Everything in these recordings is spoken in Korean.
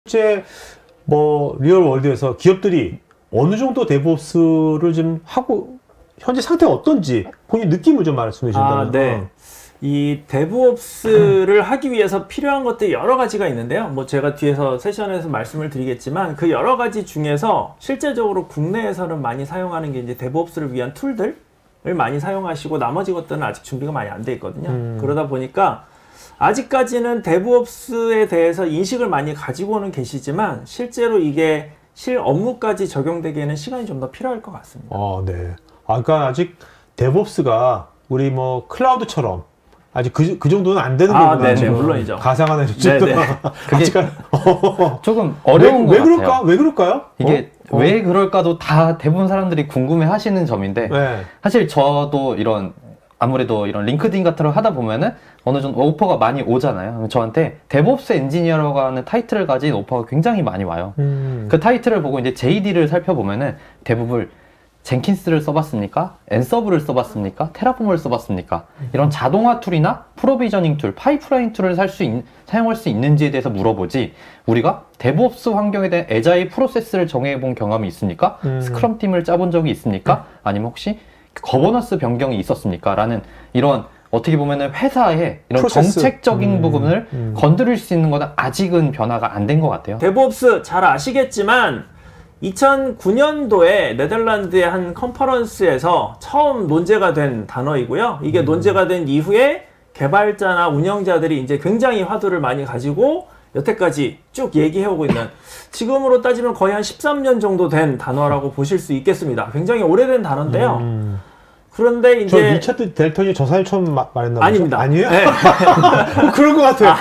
실제 뭐 리얼 월드에서 기업들이 어느 정도 데브옵스를 좀 하고 현재 상태가 어떤지 본인 느낌을 좀 말씀해 주신다면. 네. 이 데브옵스를 하기 위해서 필요한 것들이 여러 가지가 있는데요. 뭐 제가 뒤에서 세션에서 말씀을 드리겠지만 그 여러 가지 중에서 실제적으로 국내에서는 많이 사용하는 게 이제 데브옵스를 위한 툴들을 많이 사용하시고 나머지 것들은 아직 준비가 많이 안 돼 있거든요. 그러다 보니까 아직까지는 데브옵스에 대해서 인식을 많이 가지고는 계시지만 실제로 이게 실 업무까지 적용되기에는 시간이 좀 더 필요할 것 같습니다. 네. 그러니까 아직 데브옵스가 우리 뭐 클라우드처럼 아직 그 정도는 안 되는 거구나. 네네, 물론이죠. 가상화는 좀 아직까지 조금 어려운 것 왜 같아요. 그럴까? 왜 그럴까요? 이게 왜 그럴까도 다 대부분 사람들이 궁금해 하시는 점인데 네. 사실 저도 아무래도 이런 링크드인 같은 걸 하다 보면은 어느 정도 오퍼가 많이 오잖아요. 저한테 데브옵스 엔지니어라고 하는 타이틀을 가진 오퍼가 굉장히 많이 와요. 그 타이틀을 보고 이제 JD를 살펴보면은 대부분 젠킨스를 써봤습니까? 앤서브를 써봤습니까? 테라폼을 써봤습니까? 이런 자동화 툴이나 프로비저닝 툴, 파이프라인 툴을 사용할 수 있는지에 대해서 물어보지 우리가 데브옵스 환경에 대한 애자일 프로세스를 정해본 경험이 있습니까? 스크럼 팀을 짜본 적이 있습니까? 아니면 혹시 거버넌스 변경이 있었습니까? 라는 이런 어떻게 보면은 회사의 이런 프로세스. 정책적인 부분을 건드릴 수 있는 거는 아직은 변화가 안 된 것 같아요. 데브옵스 잘 아시겠지만 2009년도에 네덜란드의 한 컨퍼런스에서 처음 논제가 된 단어이고요. 이게 논제가 된 이후에 개발자나 운영자들이 이제 굉장히 화두를 많이 가지고 여태까지 쭉 얘기해오고 있는, 지금으로 따지면 거의 한 13년 정도 된 단어라고 보실 수 있겠습니다. 굉장히 오래된 단어인데요. 그런데 이제 저 리차드 델턴이 저 사실 처음 말했나 보죠? 아닙니다. 아니에요? 네. 그런 것 같아요.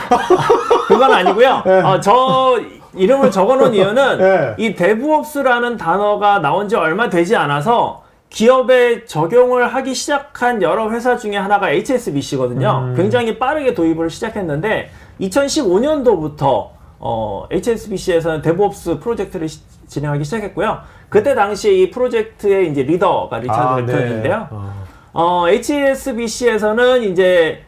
그건 아니고요. 저 이름을 적어놓은 이유는 네. 이 데브옵스라는 단어가 나온 지 얼마 되지 않아서 기업에 적용을 하기 시작한 여러 회사 중에 하나가 HSBC거든요. 굉장히 빠르게 도입을 시작했는데 2015년도부터 HSBC에서는 데브옵스 프로젝트를 진행하기 시작했고요. 그때 당시에 이 프로젝트의 이제 리더가 리차드 델턴인데요. HSBC에서는 이제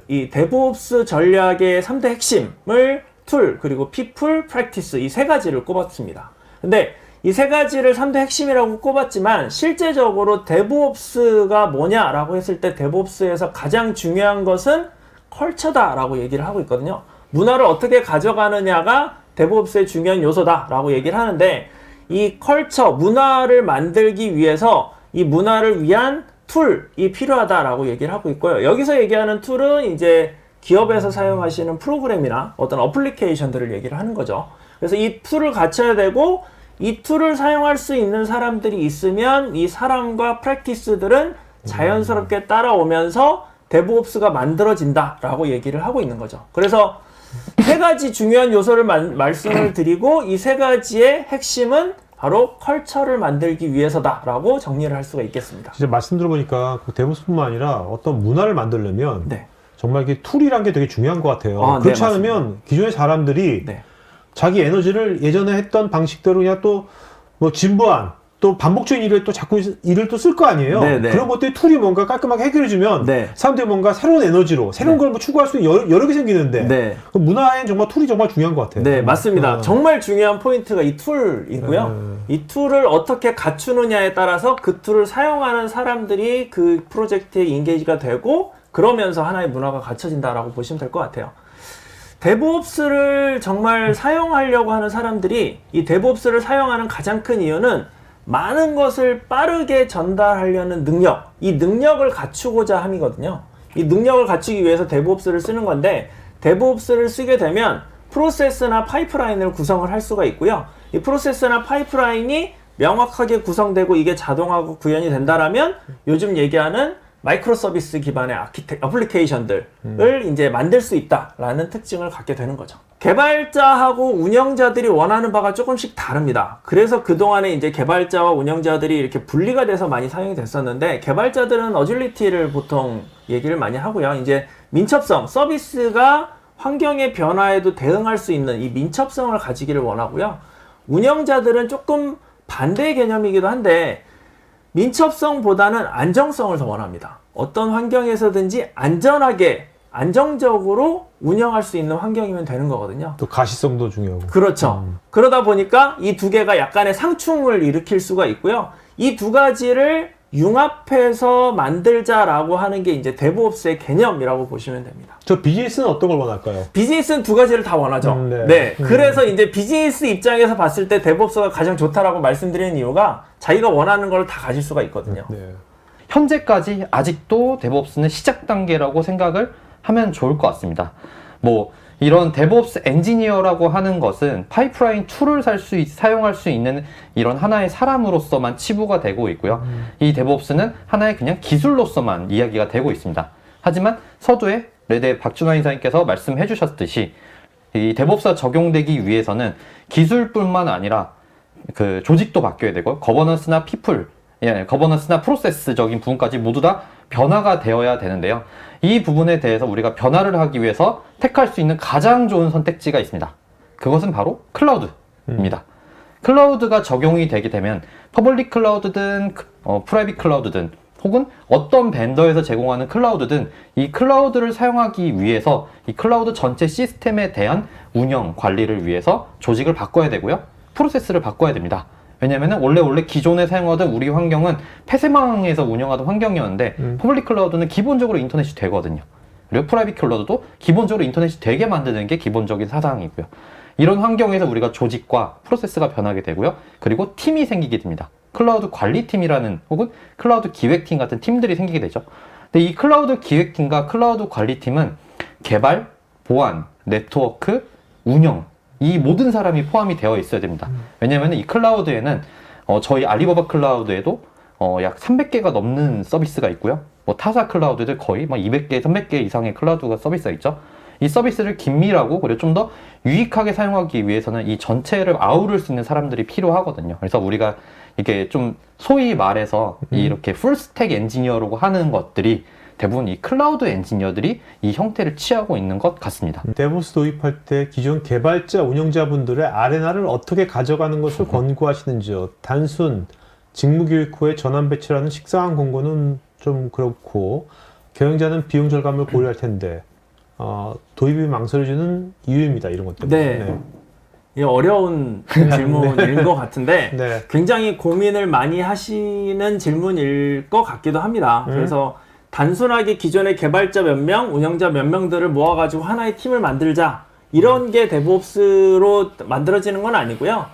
이 데브옵스 전략의 3대 핵심을 툴, 그리고 people, practice 이 세 가지를 꼽았습니다. 근데 이 세 가지를 3대 핵심이라고 꼽았지만 실제적으로 데브옵스가 뭐냐라고 했을 때 데브옵스에서 가장 중요한 것은 컬처다라고 얘기를 하고 있거든요. 문화를 어떻게 가져가느냐가 데브옵스의 중요한 요소다라고 얘기를 하는데, 이 컬처, 문화를 만들기 위해서 이 문화를 위한 툴이 필요하다라고 얘기를 하고 있고요. 여기서 얘기하는 툴은 이제 기업에서 사용하시는 프로그램이나 어떤 어플리케이션들을 얘기를 하는 거죠. 그래서 이 툴을 갖춰야 되고, 이 툴을 사용할 수 있는 사람들이 있으면 이 사람과 프랙티스들은 자연스럽게 따라오면서 데브옵스가 만들어진다라고 얘기를 하고 있는 거죠. 그래서 세 가지 중요한 요소를 말씀을 드리고, 이 세 가지의 핵심은 바로 컬처를 만들기 위해서다라고 정리를 할 수가 있겠습니다. 진짜 말씀 들어보니까 그 데브옵스뿐만 아니라 어떤 문화를 만들려면 네. 정말 이게 툴이란 게 되게 중요한 것 같아요. 그렇지 네, 않으면 기존의 사람들이 네. 자기 에너지를 예전에 했던 방식대로 그냥 또 뭐 진부한 또 반복적인 일을 또 자꾸 일을 또 쓸 거 아니에요. 네. 그런 것들이 툴이 뭔가 깔끔하게 해결해주면 네. 사람들이 뭔가 새로운 에너지로 새로운 걸 뭐 추구할 수 있는 여러 개 생기는데 네. 그 문화엔 정말 툴이 정말 중요한 것 같아요. 네, 맞습니다. 정말 중요한 포인트가 이 툴이고요. 이 툴을 어떻게 갖추느냐에 따라서 그 툴을 사용하는 사람들이 그 프로젝트에 인게이지가 되고, 그러면서 하나의 문화가 갖춰진다라고 보시면 될 것 같아요. 데브옵스를 정말 사용하려고 하는 사람들이 이 데브옵스를 사용하는 가장 큰 이유는 많은 것을 빠르게 전달하려는 능력, 이 능력을 갖추고자 함이거든요. 이 능력을 갖추기 위해서 데브옵스를 쓰는 건데, 데브옵스를 쓰게 되면 프로세스나 파이프라인을 구성을 할 수가 있고요. 이 프로세스나 파이프라인이 명확하게 구성되고 이게 자동화가 구현이 된다라면 요즘 얘기하는 마이크로 서비스 기반의 어플리케이션들을 이제 만들 수 있다라는 특징을 갖게 되는 거죠. 개발자하고 운영자들이 원하는 바가 조금씩 다릅니다. 그래서 그동안에 이제 개발자와 운영자들이 이렇게 분리가 돼서 많이 사용이 됐었는데, 개발자들은 어질리티를 보통 얘기를 많이 하고요. 이제 민첩성, 서비스가 환경의 변화에도 대응할 수 있는 이 민첩성을 가지기를 원하고요. 운영자들은 조금 반대의 개념이기도 한데, 민첩성보다는 안정성을 더 원합니다. 어떤 환경에서든지 안전하게, 안정적으로 운영할 수 있는 환경이면 되는 거거든요. 또 가시성도 중요하고. 그렇죠. 그러다 보니까 이 두 개가 약간의 상충을 일으킬 수가 있고요. 이 두 가지를 융합해서 만들자라고 하는 게 이제 데브옵스의 개념이라고 보시면 됩니다. 저 비즈니스는 어떤 걸 원할까요? 비즈니스는 두 가지를 다 원하죠. 네. 네. 그래서 이제 비즈니스 입장에서 봤을 때 데브옵스가 가장 좋다라고 말씀드리는 이유가 자기가 원하는 걸 다 가질 수가 있거든요. 네. 현재까지 아직도 데브옵스는 시작 단계라고 생각을 하면 좋을 것 같습니다. 뭐 이런 데브옵스 엔지니어라고 하는 것은 파이프라인 툴을 사용할 수 있는 이런 하나의 사람으로서만 치부가 되고 있고요. 이 데브옵스는 하나의 그냥 기술로서만 이야기가 되고 있습니다. 하지만 서두에 레드의 박준환 이사님께서 말씀해 주셨듯이 이 데브옵스가 적용되기 위해서는 기술뿐만 아니라 그 조직도 바뀌어야 되고 거버넌스나 피플, 거버넌스나 프로세스적인 부분까지 모두 다 변화가 되어야 되는데요. 이 부분에 대해서 우리가 변화를 하기 위해서 택할 수 있는 가장 좋은 선택지가 있습니다. 그것은 바로 클라우드입니다. 클라우드가 적용이 되게 되면 퍼블릭 클라우드든 프라이빗 클라우드든 혹은 어떤 벤더에서 제공하는 클라우드든 이 클라우드를 사용하기 위해서 이 클라우드 전체 시스템에 대한 운영, 관리를 위해서 조직을 바꿔야 되고요. 프로세스를 바꿔야 됩니다. 왜냐면은 원래 기존에 사용하던 우리 환경은 폐쇄망에서 운영하던 환경이었는데 퍼블릭 클라우드는 기본적으로 인터넷이 되거든요. 그리고 프라이빗 클라우드도 기본적으로 인터넷이 되게 만드는 게 기본적인 사상이고요. 이런 환경에서 우리가 조직과 프로세스가 변하게 되고요. 그리고 팀이 생기게 됩니다. 클라우드 관리팀이라는 혹은 클라우드 기획팀 같은 팀들이 생기게 되죠. 근데 이 클라우드 기획팀과 클라우드 관리팀은 개발, 보안, 네트워크, 운영 이 모든 사람이 포함이 되어 있어야 됩니다. 왜냐하면 이 클라우드에는 저희 알리바바 클라우드에도 약 300개가 넘는 서비스가 있고요. 뭐 타사 클라우드들 거의 막 200개, 300개 이상의 클라우드가 서비스가 있죠. 이 서비스를 긴밀하고 그리고 좀 더 유익하게 사용하기 위해서는 이 전체를 아우를 수 있는 사람들이 필요하거든요. 그래서 우리가 이게 좀 소위 말해서 이렇게 풀스택 엔지니어라고 하는 것들이 대부분 이 클라우드 엔지니어들이 이 형태를 취하고 있는 것 같습니다. 데브옵스 도입할 때 기존 개발자, 운영자분들의 아레나를 어떻게 가져가는 것을 권고하시는지요? 단순 직무교육 후에 전환 배치라는 식상한 권고는 좀 그렇고 경영자는 비용 절감을 고려할 텐데 도입이 망설여지는 이유입니다. 이런 것 때문에. 네. 이 어려운 질문인 것 같은데 네. 굉장히 고민을 많이 하시는 질문일 것 같기도 합니다. 그래서 단순하게 기존의 개발자 몇 명, 운영자 몇 명들을 모아가지고 하나의 팀을 만들자 이런 게 데브옵스로 만들어지는 건 아니고요.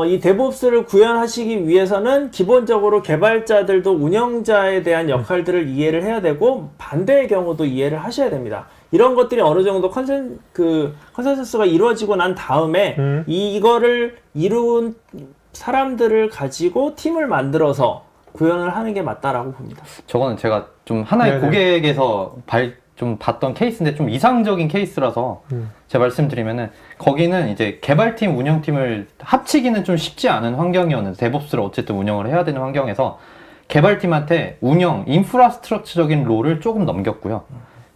이 데브옵스를 구현하시기 위해서는 기본적으로 개발자들도 운영자에 대한 역할들을 이해를 해야 되고 반대의 경우도 이해를 하셔야 됩니다. 이런 것들이 어느 정도 컨센서스가 이루어지고 난 다음에 이거를 이룬 사람들을 가지고 팀을 만들어서 구현을 하는 게 맞다라고 봅니다. 저거는 제가 좀 하나의 네네. 고객에서 좀 봤던 케이스인데 좀 이상적인 케이스라서 제가 말씀드리면은 거기는 이제 개발팀, 운영팀을 합치기는 좀 쉽지 않은 환경이었는데 데브옵스를 어쨌든 운영을 해야 되는 환경에서 개발팀한테 운영, 인프라스트럭처적인 롤을 조금 넘겼고요.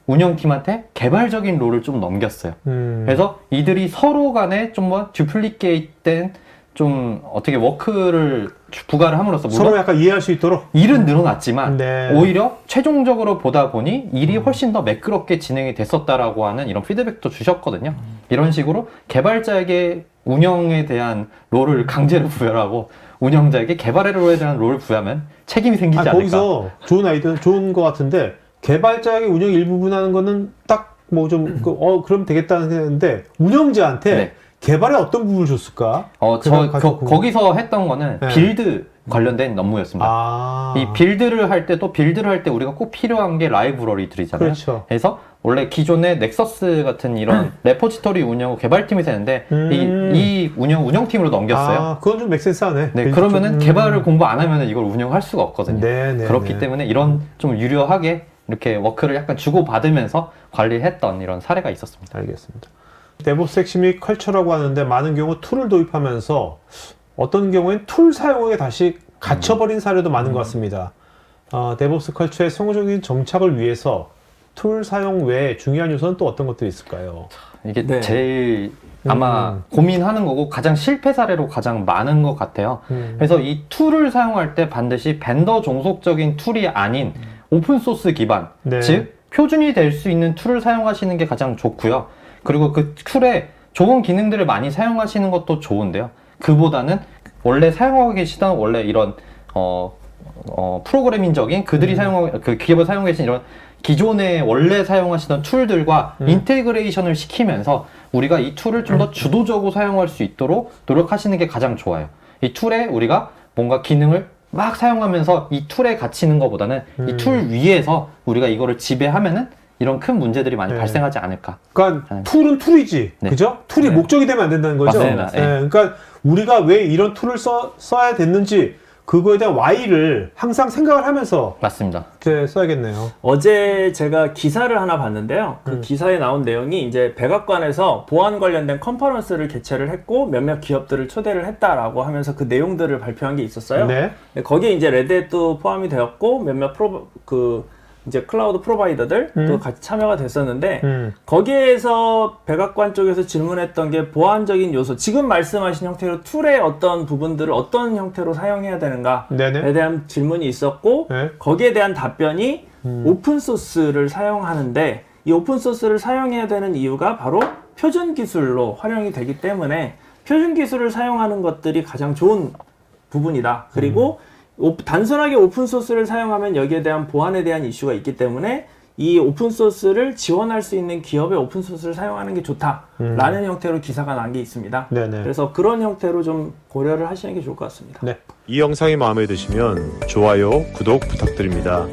운영팀한테 개발적인 롤을 좀 넘겼어요. 그래서 이들이 서로 간에 좀 뭐 듀플리케이트된 좀 어떻게 워크를 부과를 함으로써 물론 서로 약간 이해할 수 있도록 일은 늘어났지만 네. 오히려 최종적으로 보다 보니 일이 훨씬 더 매끄럽게 진행이 됐었다라고 하는 이런 피드백도 주셨거든요. 이런 식으로 개발자에게 운영에 대한 롤을 강제로 부여하고 운영자에게 개발의 롤에 대한 롤을 부여하면 책임이 생기지 않을까. 거기서 좋은 아이디어 좋은 것 같은데 개발자에게 운영 일부분 하는 거는 딱 뭐 좀 그럼 되겠다는 생각인데 운영자한테 네. 개발에 어떤 부분을 줬을까? 거기서 했던 거는 네. 빌드 관련된 업무였습니다. 이 빌드를 할 때 우리가 꼭 필요한 게 라이브러리들이잖아요. 그렇죠. 그래서 원래 기존의 넥서스 같은 이런 레포지토리 운영 개발팀이 되는데 이 운영팀으로 넘겼어요. 그건 좀 맥센스하네. 네, 그러면은 개발을 공부 안 하면은 이걸 운영할 수가 없거든요. 네, 그렇기 때문에 이런 좀 유려하게 이렇게 워크를 약간 주고받으면서 관리했던 이런 사례가 있었습니다. 알겠습니다. 데브옵스 핵심이 컬처라고 하는데 많은 경우 툴을 도입하면서 어떤 경우엔 툴 사용에 다시 갇혀버린 사례도 많은 것 같습니다. 데브옵스 컬처의 성공적인 정착을 위해서 툴 사용 외에 중요한 요소는 또 어떤 것들이 있을까요? 이게 네. 제일 아마 고민하는 거고 가장 실패 사례로 가장 많은 것 같아요. 그래서 이 툴을 사용할 때 반드시 벤더 종속적인 툴이 아닌 오픈소스 기반, 네. 즉 표준이 될 수 있는 툴을 사용하시는 게 가장 좋고요. 그리고 그 툴에 좋은 기능들을 많이 사용하시는 것도 좋은데요. 그보다는 원래 사용하고 계시던 원래 이런 프로그래밍적인 그들이 사용하고 그 기업을 사용하고 계신 이런 기존에 원래 사용하시던 툴들과 인테그레이션을 시키면서 우리가 이 툴을 좀 더 주도적으로 사용할 수 있도록 노력하시는 게 가장 좋아요. 이 툴에 우리가 뭔가 기능을 막 사용하면서 이 툴에 갇히는 것보다는 이 툴 위에서 우리가 이거를 지배하면은 이런 큰 문제들이 많이 네. 발생하지 않을까. 그러니까 툴은 툴이지, 네. 그죠? 툴이 네. 목적이 되면 안 된다는 거죠. 맞습니다. 네. 네. 그러니까 우리가 왜 이런 툴을 써야 됐는지 그거에 대한 Y를 항상 생각을 하면서 맞습니다. 이제 써야겠네요. 어제 제가 기사를 하나 봤는데요. 그 기사에 나온 내용이 이제 백악관에서 보안 관련된 컨퍼런스를 개최를 했고 몇몇 기업들을 초대를 했다라고 하면서 그 내용들을 발표한 게 있었어요. 네. 근데 거기에 이제 레드햇도 포함이 되었고 몇몇 이제 클라우드 프로바이더들도 같이 참여가 됐었는데 거기에서 백악관 쪽에서 질문했던 게 보안적인 요소, 지금 말씀하신 형태로 툴의 어떤 부분들을 어떤 형태로 사용해야 되는가에 네네. 대한 질문이 있었고 네. 거기에 대한 답변이 오픈소스를 사용하는데 이 오픈소스를 사용해야 되는 이유가 바로 표준 기술로 활용이 되기 때문에 표준 기술을 사용하는 것들이 가장 좋은 부분이다. 그리고 단순하게 오픈소스를 사용하면 여기에 대한 보안에 대한 이슈가 있기 때문에 이 오픈소스를 지원할 수 있는 기업의 오픈소스를 사용하는 게 좋다라는 형태로 기사가 난 게 있습니다. 네네. 그래서 그런 형태로 좀 고려를 하시는 게 좋을 것 같습니다. 네. 이 영상이 마음에 드시면 좋아요, 구독 부탁드립니다.